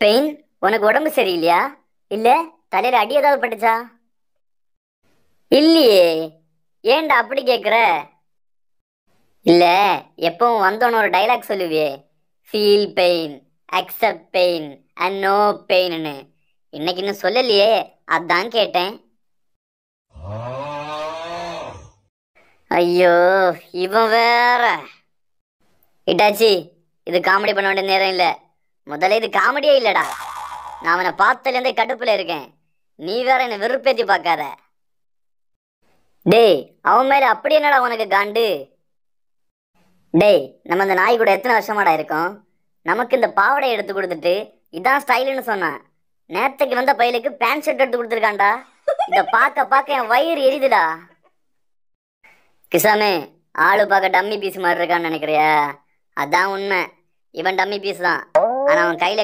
Pain, உனக்கு உடம்பு சரியில்லையா? இல்ல தலையில அடி ஏதாவது பட்டுச்சா? இல்லையே. ஏன்டா அப்படி கேக்குற? இல்ல, எப்பவும் வந்தோன்னு ஒரு டைலாக் சொல்லுவியே, feel pain, accept pain and no பெயின்னு. இன்னைக்கு இன்னும் சொல்லலையே, அதான் கேட்டேன். ஐயோ, இவன் வேற. இட்டாச்சி, இது காமெடி பண்ண வேண்டிய நேரம் இல்ல. முதல்ல இது காமெடியே இல்லடா. நான் அவனை பார்த்ததுலேருந்தே கடுப்புல இருக்கேன். நீ வேற என்ன வெறுப்பேத்தி பார்க்காத. டேய், அவன் மேல அப்படி என்னடா உனக்கு காண்டு? டேய், நம்ம இந்த நாய் கூட எத்தனை வருஷமாடா இருக்கோம்? நமக்கு இந்த பாவாடை எடுத்து கொடுத்துட்டு இதான் ஸ்டைலுன்னு சொன்னான். நேத்துக்கு வந்த பையலுக்கு பேண்ட் ஷர்ட் எடுத்து கொடுத்துருக்கான்டா. இத பார்க்க பார்க்க என் வயிறு எரியுதுடா. கிசாமே, ஆளு பார்க்க டம்மி பீஸ் மாதிரி இருக்கான்னு நினைக்கிறியா? அதான் உண்மை. இவன் டம்மி பீஸ் தான். ஆனா அவன் கையில